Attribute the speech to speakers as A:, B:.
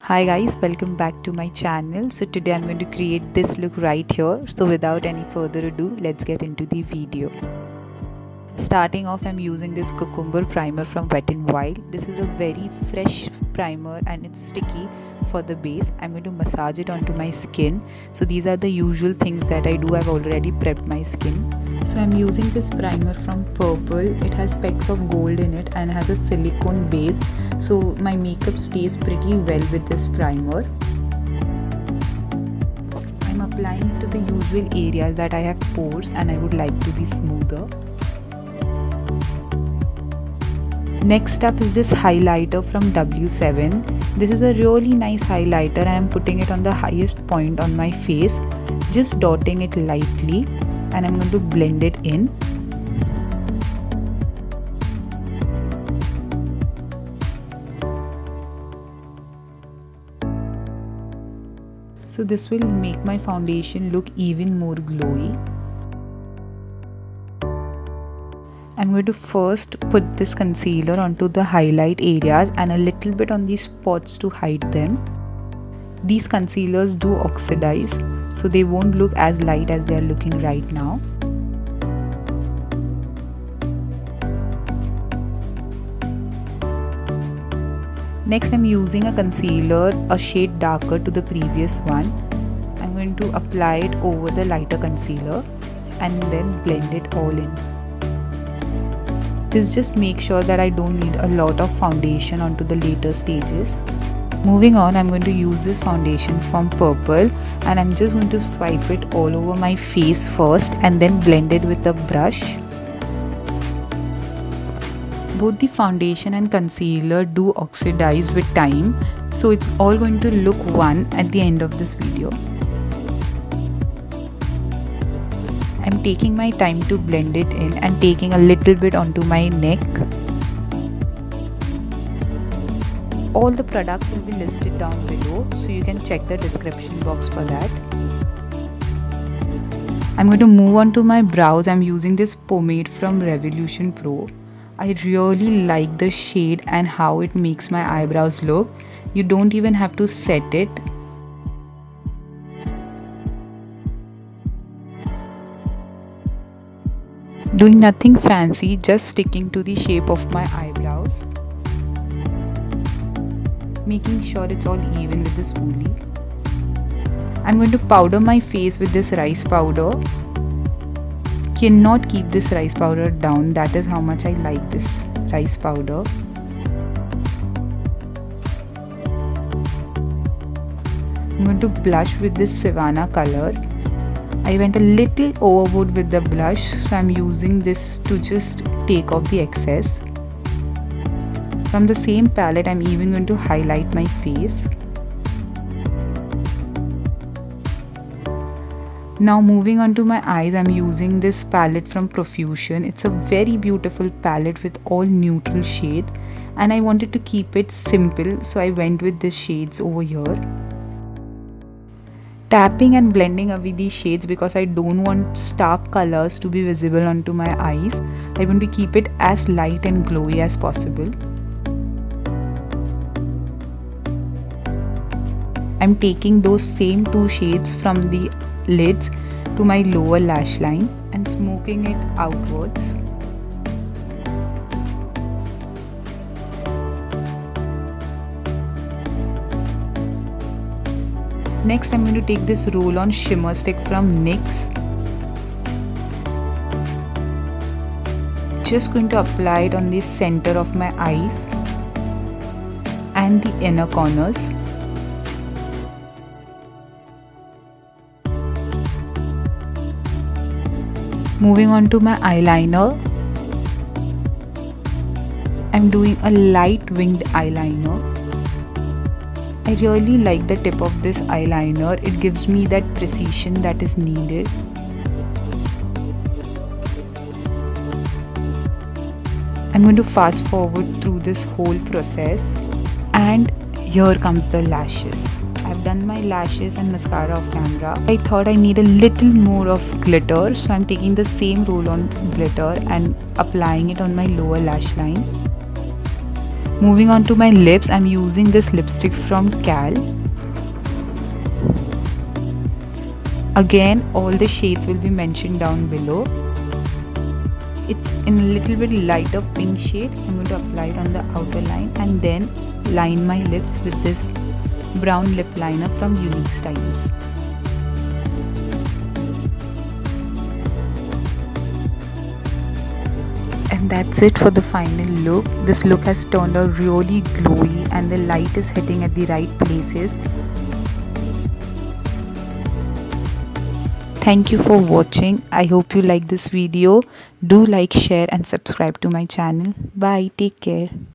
A: Hi guys, welcome back to my channel. So today I'm going to create this look right here. So without any further ado, let's get into the video. Starting off, I'm using this cucumber primer from WetnWild. This is a very fresh primer and it's sticky for the base. I'm going to massage it onto my skin. So these are the usual things that I do. I've already prepped my skin. So I'm using this primer from Purplle. It has specks of gold in it and has a silicone base. So my makeup stays pretty well with this primer. I'm applying to the usual areas that I have pores and I would like to be smoother. Next up is this highlighter from W7. This is a really nice highlighter and I'm putting it on the highest point on my face, just dotting it lightly, and I'm going to blend it in. So this will make my foundation look even more glowy. I'm going to first put this concealer onto the highlight areas and a little bit on these spots to hide them. These concealers do oxidize, so they won't look as light as they are looking right now. Next, I'm using a concealer a shade darker to the previous one. I'm going to apply it over the lighter concealer and then blend it all in. This just makes sure that I don't need a lot of foundation onto the later stages. Moving on, I'm going to use this foundation from Purplle and I'm just going to swipe it all over my face first and then blend it with a brush. Both the foundation and concealer do oxidize with time, so it's all going to look one at the end of this video. I'm taking my time to blend it in and taking a little bit onto my neck. All the products will be listed down below, so you can check the description box for that. I'm going to move on to my brows. I'm using this pomade from Revolution Pro. I really like the shade and how it makes my eyebrows look. You don't even have to set it. Doing nothing fancy, just sticking to the shape of my eyebrows. Making sure it's all even with the spoolie. I'm going to powder my face with this rice powder. Cannot keep this rice powder down, that is how much I like this rice powder. I'm going to blush with this Sivanna color. I went a little overboard with the blush, so I'm using this to just take off the excess. From the same palette, I'm even going to highlight my face. Now moving on to my eyes, I'm using this palette from Profusion. It's a very beautiful palette with all neutral shades and I wanted to keep it simple, so I went with these shades over here. Tapping and blending away these shades because I don't want stark colors to be visible onto my eyes. I want to keep it as light and glowy as possible. I'm taking those same two shades from the lids to my lower lash line and smoking it outwards. Next, I'm going to take this roll-on shimmer stick from NYX. Just going to apply it on the center of my eyes and the inner corners. Moving on to my eyeliner. I'm doing a light winged eyeliner. I really like the tip of this eyeliner. It gives me that precision that is needed. I'm going to fast forward through this whole process and here comes the lashes. I've done my lashes and mascara off camera. I thought I need a little more of glitter, so I'm taking the same roll-on glitter and applying it on my lower lash line. Moving on to my lips, I'm using this lipstick from Cal. Again, all the shades will be mentioned down below. It's in a little bit lighter pink shade. I'm going to apply it on the outer line and then line my lips with this brown lip liner from Unique Styles. And that's it for the final look. This look has turned out really glowy and the light is hitting at the right places. Thank you for watching. I hope you like this video. Do like, share and subscribe to my channel. Bye. Take care.